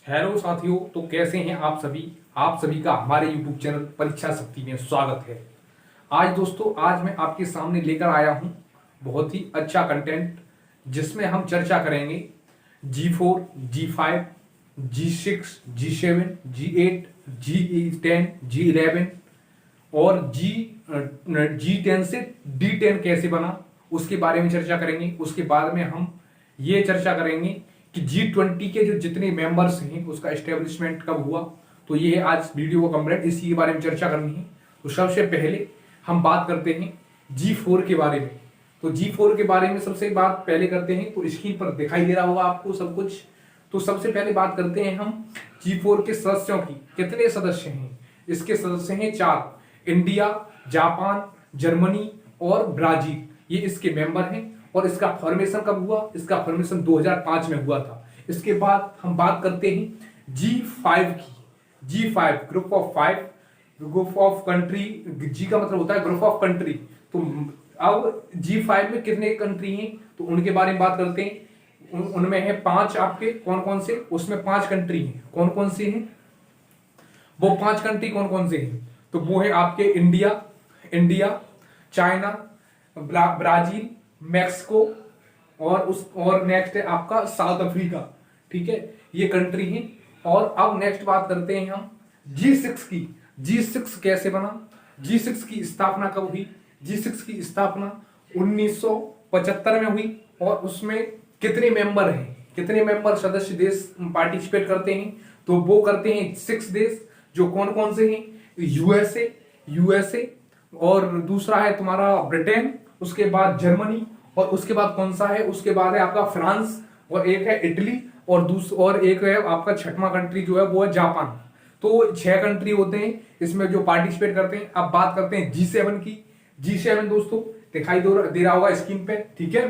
Hello साथियों, तो कैसे हैं आप सभी का हमारे YouTube चैनल परीक्षा शक्ति में स्वागत है। आज दोस्तों, आज मैं आपके सामने लेकर आया हूं बहुत ही अच्छा कंटेंट, जिसमें हम चर्चा करेंगे G4, G5, G6, G7, G8, G10, G11 और G10 से D10 कैसे बना, उसके बारे में चर्चा करेंगे। उसके बाद में हम ये चर्चा करेंगे कि G20 के जो जितने मेंबर्स हैं उसका एस्टेब्लिशमेंट कब हुआ। तो ये आज वीडियो को कंप्लीट इसी के बारे में चर्चा करनी है। तो सबसे पहले हम बात करते हैं G4 के बारे में। तो G4 के बारे में सबसे बात पहले करते हैं। तो स्क्रीन पर दिखाई दे रहा होगा आपको सब कुछ। तो सबसे पहले बात करते हैं हम G4 के सदस्यों की। कितने सदस्य हैं? इसके सदस्य हैं 4। इंडिया, जापान, जर्मनी और ब्राजील, ये इसके मेंबर हैं। और इसका फॉर्मेशन कब हुआ? इसका फॉर्मेशन 2005 में हुआ था। इसके बाद हम बात करते हैं G5 की। G5 group of 5, group of country. G का मतलब होता है ग्रुप ऑफ कंट्री। तो अब G5 में कितने कंट्री हैं तो उनके बारे में बात करते हैं। उनमें है 5 आपके। कौन कौन से? उसमें 5 कंट्री हैं। कौन कौन से हैं वो 5 कंट्री? कौन कौन से हैं? तो वो है आपके इंडिया, चाइना, ब्राजील, मैक्सिको और नेक्स्ट है आपका साउथ अफ्रीका। ठीक है, ये कंट्री है। और अब नेक्स्ट बात करते हैं हम G6 की। G6 कैसे बना? G6 की स्थापना कब हुई? G6 की स्थापना 1975 में हुई। और उसमें कितने मेंबर हैं, कितने मेंबर सदस्य देश पार्टिसिपेट करते हैं? तो वो करते हैं 6 देश। जो कौन कौन से हैं? यूएसए और दूसरा है तुम्हारा ब्रिटेन, उसके बाद जर्मनी, और उसके बाद कौन सा है? उसके बाद है आपका फ्रांस, और एक है इटली, और एक है आपका 6वां कंट्री जो है वो है जापान। तो 6 कंट्री होते हैं इसमें जो पार्टिसिपेट करते हैं। अब बात करते हैं G7 की। G7 दोस्तों दिखाई दे रहा होगा स्क्रीन पे। ठीक है,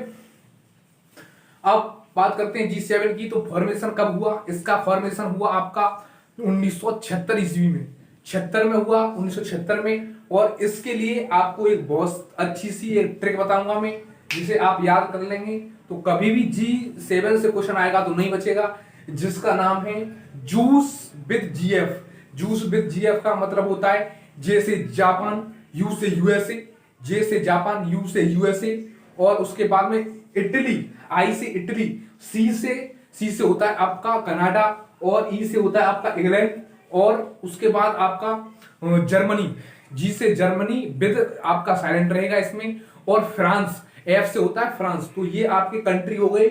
अब बात करते हैं G7 की। तो फॉर्मेशन कब हुआ? इसका फॉर्मेशन हुआ आपका 1976 ईस्वी में। 76 में हुआ, 1976 में। और इसके लिए आपको एक बहुत अच्छी सी एक ट्रिक बताऊंगा मैं, जिसे आप याद कर लेंगे तो कभी भी G7 से क्वेश्चन आएगा तो नहीं बचेगा, जिसका नाम है juice with GF. Juice with GF का मतलब होता है जे से जापान, यू से यूएसए, जे से जापान, यू से यूएसए, और उसके बाद में इटली, आई से इटली, सी से होता है आपका कनाडा, और ई से होता है आपका इंग्लैंड, और उसके बाद आपका जर्मनी, जी से जर्मनी विद आपका साइलेंट रहेगा इसमें, और फ्रांस, एफ से होता है फ्रांस। तो ये आपके कंट्री हो गए।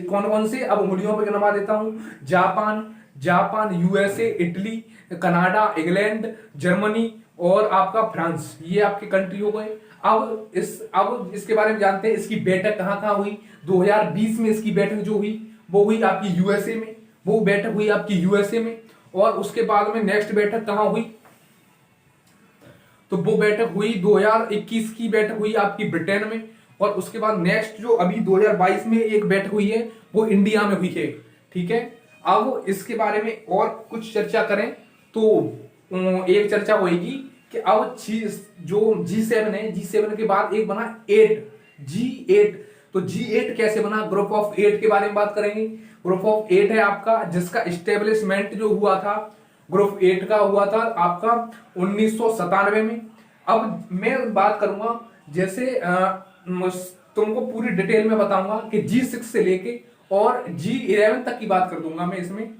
कौन कौन से? अब उंगलियों पे गिनवा देता हूं। Japan, USA, Italy, Canada, England, Germany और आपका फ्रांस, ये आपके कंट्री हो गए। अब इसके बारे में जानते हैं, इसकी बैठक कहां कहां हुई। 2020 में इसकी बैठक जो हुई वो हुई आपकी यूएसए में। वो बैठक हुई आपकी यूएसए में। और उसके बाद में नेक्स्ट बैठक कहां हुई? तो वो बैठक हुई 2021 की बैठक हुई आपकी ब्रिटेन में। और उसके बाद नेक्स्ट जो अभी 2022 में एक बैठक हुई है वो इंडिया में हुई है। ठीक है, अब इसके बारे में और कुछ चर्चा करें तो एक चर्चा होगी कि अब जो G7 है, G7 के बाद एक बना 8, G8। तो G8 कैसे बना? ग्रुप ऑफ 8 के बारे में बात करेंगे। ग्रुप ऑफ 8 है आपका, जिसका स्टेब्लिशमेंट जो हुआ था ग्रुप 8 का हुआ था आपका 1997 में। अब मैं बात करूंगा जैसे तुमको पूरी डिटेल में बताऊंगा कि G6 से लेके और G11 तक की बात कर दूंगा मैं इसमें।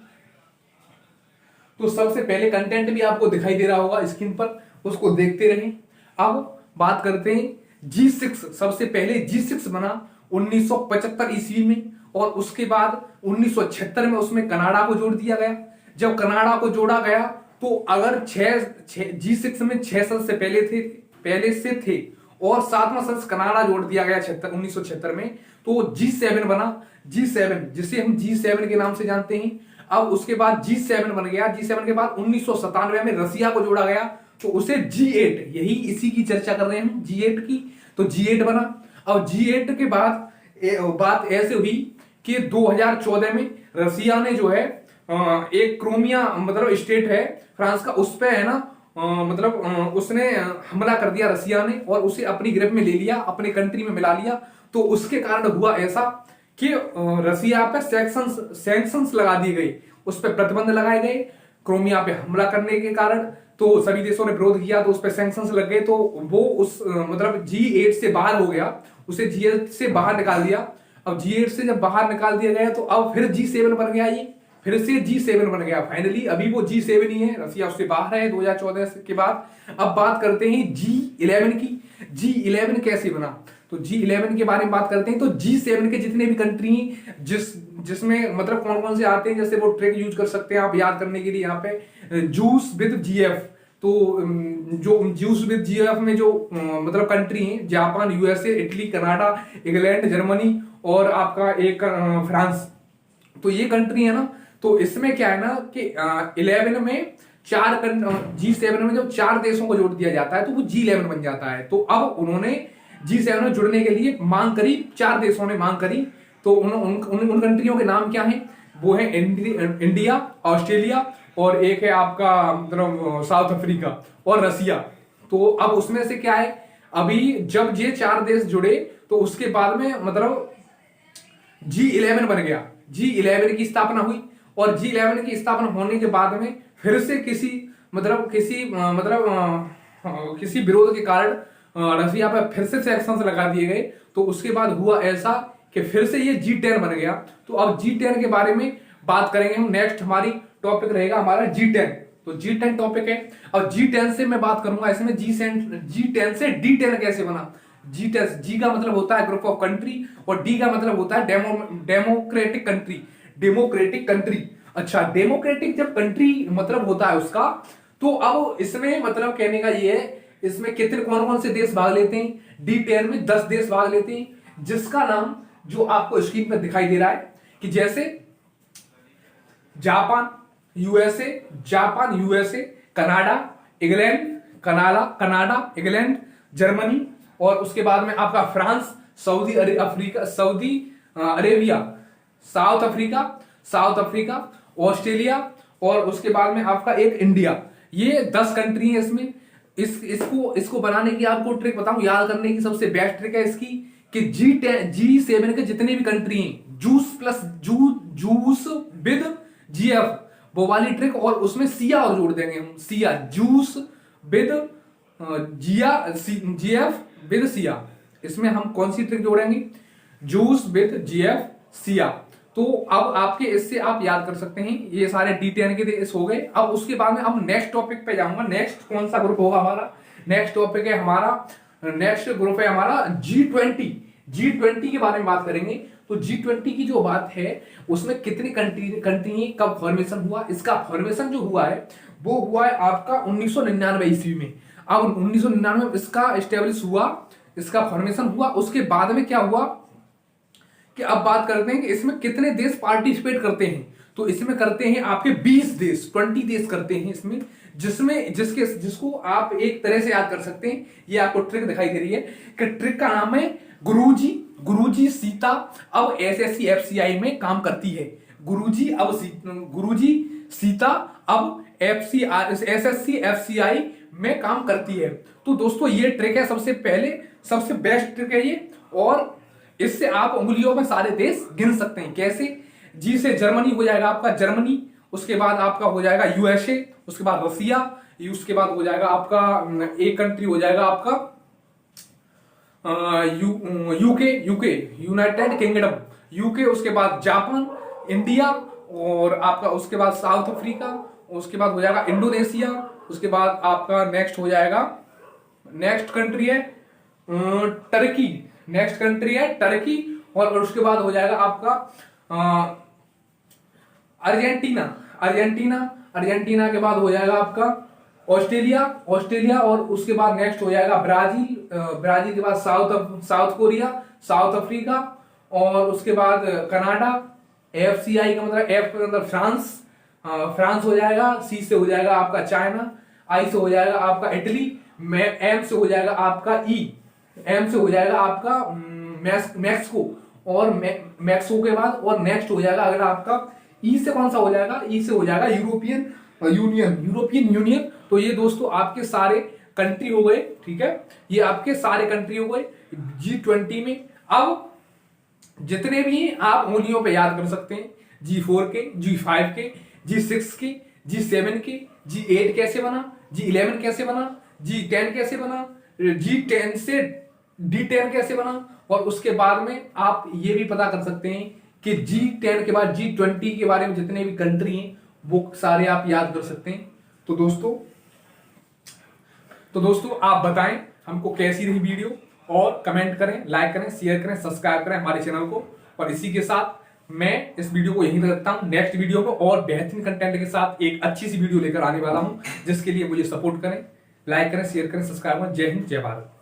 तो सबसे पहले कंटेंट भी आपको दिखाई दे रहा होगा स्क्रीन पर, उसको देखते रहें। अब बात करते हैं G6। सबसे पहले G6 बना 1975 ईस्वी में, और उसके बाद 1976 में उसमें कनाडा को जोड़ दिया गया। जब कनाडा को जोड़ा गया तो अगर G6 में 6 सदस्य पहले से थे और 7वां सदस्य कनाडा जोड़ दिया गया 1976 में, तो G7 बना। G7 जिसे हम G7 के नाम से जानते हैं। अब उसके बाद G7 बन गया। G7 के बाद 1997 में रसिया को जोड़ा गया तो उसे G8, यही इसी की चर्चा कर रहे हैं हम G8 की। तो G8 बना। अब G8 के बाद बात ऐसे हुई कि 2014 में रसिया ने जो है एक क्रोमिया मतलब स्टेट है फ्रांस का, उस पे है ना उसने हमला कर दिया रसिया ने, और उसे अपनी ग्रिप में ले लिया, अपने कंट्री में मिला लिया। तो उसके कारण हुआ ऐसा कि रसिया पे सैंक्शंस लगा दी गई, उस पर प्रतिबंध लगाए गए क्रोमिया पे हमला करने के कारण। तो सभी देशों ने विरोध किया तो उस पर सैंक्शंस लग गए, तो वो उस मतलब G8 से बाहर हो गया, उसे G8 से बाहर निकाल दिया। अब G8 से जब बाहर निकाल दिया गया तो अब फिर G7 बन गया, ये फिर से G7 बन गया फाइनली। अभी वो G7 ही है, रसिया उससे बाहर है 2014 के बाद। अब बात करते हैं G11 की। G11 कैसे बना, तो G11 के बारे में बात करते हैं। तो G7 के जितने भी कंट्री जिसमें मतलब कौन कौन से आते हैं, जैसे वो ट्रिक यूज कर सकते हैं आप याद करने के लिए यहाँ पे, जूस विद GF। तो जो जूस विद GF में जो मतलब कंट्री है, Japan, USA, Italy, Canada, England, Germany और आपका एक फ्रांस। तो ये कंट्री है ना, तो इसमें क्या है ना कि 11 में G7 में जब 4 देशों को जोड़ दिया जाता है तो वो G11 बन जाता है। तो अब उन्होंने G7 में जुड़ने के लिए मांग करी, 4 देशों ने मांग करी। तो उन कंट्रियों के नाम क्या हैं, वो है इंडिया, ऑस्ट्रेलिया और एक है आपका मतलब साउथ अफ्रीका और रसिया। तो अब उसमें से क्या है, अभी जब ये 4 देश जुड़े तो उसके बाद में मतलब G11 बन गया, G11 की स्थापना हुई। और G11 की स्थापना होने के बाद में फिर से किसी विरोध के कारण रसिया पर फिर से सैंक्शंस लगा दिए गए। तो उसके बाद हुआ ऐसा कि फिर से ये G10 बन गया। तो अब G10 के बारे में बात करेंगे हम, नेक्स्ट हमारी टॉपिक रहेगा हमारा G10। तो G10 टॉपिक है। और G10 से मैं बात करूंगा इसमें G10 से D10 कैसे बना। G का मतलब होता है ग्रुप ऑफ कंट्री और D का मतलब होता है डेमोक्रेटिक कंट्री। अच्छा, डेमोक्रेटिक जब कंट्री मतलब होता है उसका, तो अब इसमें मतलब कहने का ये है, इसमें कितने कौन कौन से देश भाग लेते हैं। D10 में 10 देश भाग लेते हैं, जिसका नाम जो आपको स्क्रीन पर दिखाई दे रहा है कि जैसे Japan USA, Canada, England, Germany और उसके बाद में आपका France, Saudi Arabia, south Africa, Australia और उसके बाद में आपका एक इंडिया। ये 10 कंट्री है इसमें। इसको बनाने की आपको ट्रिक बताऊं, याद करने की सबसे बेस्ट ट्रिक है इसकी कि G7 के जितने भी कंट्री हैं, जूस विद GF वो वाली ट्रिक, और उसमें सिया और जोड़ देंगे हम, Siya, juice with GF with Siya. इसमें हम कौन सी ट्रिक जोड़ेंगे, जूस विद GF सिया। तो अब आपके इससे आप याद कर सकते हैं, ये सारे D10 के देश हो गए। अब उसके बाद में अब नेक्स्ट टॉपिक पे जाऊंगा। नेक्स्ट कौन सा ग्रुप होगा हमारा, नेक्स्ट टॉपिक है हमारा, नेक्स्ट ग्रुप है हमारा G20 के बारे में बात करेंगे। तो G20 की जो बात है उसमें कितनी कंट्री कब फॉर्मेशन हुआ, इसका फॉर्मेशन जो हुआ है वो हुआ है आपका 1999 ईस्वी में। अब 1999 में इसका एस्टेब्लिश हुआ, इसका फॉर्मेशन हुआ। उसके बाद में क्या हुआ कि अब बात करते हैं कि इसमें कितने देश पार्टिसिपेट करते हैं। तो इसमें करते हैं आपके 20 देश करते हैं इसमें, जिसको आप एक तरह से याद कर सकते हैं। ये आपको ट्रिक दिखाई दे रही है कि ट्रिक का नाम है गुरुजी सीता अब SSC FCI में काम करती है। गुरुजी सीता अब SSC FCI में काम करती है। तो दोस्तों ये ट्रिक है, सबसे बेस्ट ट्रिक है ये, और इससे आप उंगलियों में सारे देश गिन सकते हैं। कैसे, जी से जर्मनी हो जाएगा आपका जर्मनी, उसके बाद आपका हो जाएगा USA, उसके बाद रसिया, उसके बाद हो जाएगा आपका एक कंट्री हो जाएगा आपका यूके यूनाइटेड किंगडम, यूके, उसके बाद जापान, इंडिया और आपका उसके बाद साउथ अफ्रीका, उसके बाद हो जाएगा इंडोनेशिया, उसके बाद आपका नेक्स्ट कंट्री है टर्की और उसके बाद हो जाएगा आपका अर्जेंटीना के बाद हो जाएगा आपका ऑस्ट्रेलिया और उसके बाद नेक्स्ट हो जाएगा ब्राजील के बाद साउथ कोरिया, साउथ अफ्रीका और उसके बाद कनाडा। FCI का मतलब F के अंदर फ्रांस हो जाएगा, C से हो जाएगा आपका चाइना, I से हो जाएगा आपका इटली, M से हो जाएगा आपका M से हो जाएगा आपका मैक्सिको और मैक्सिको के बाद और नेक्स्ट हो जाएगा अगर आपका E से कौन सा हो जाएगा, E से हो जाएगा यूरोपियन यूनियन। तो ये दोस्तों आपके सारे कंट्री हो गए, ठीक है, ये आपके सारे कंट्री हो गए G20 में। अब जितने भी आप उंगलियों पे याद कर सकते हैं, G4 के, G5 के, G6 की, G7 की, G8 कैसे बना, G11 कैसे बना, G10 कैसे बना, G10 से D10 कैसे बना, और उसके बाद में आप ये भी पता कर सकते हैं कि G10 के बाद G20 के बारे में जितने भी कंट्री हैं वो सारे आप याद कर सकते हैं। तो दोस्तों आप बताएं हमको कैसी रही वीडियो, और कमेंट करें, लाइक करें, शेयर करें, सब्सक्राइब करें हमारे चैनल को। और इसी के साथ मैं इस वीडियो को यहीं रखता हूं। नेक्स्ट वीडियो में और बेहतरीन कंटेंट के साथ एक अच्छी सी वीडियो लेकर आने वाला हूं, जिसके लिए मुझे सपोर्ट करें, लाइक करें, शेयर करें, सब्सक्राइब करें। जय हिंद, जय भारत।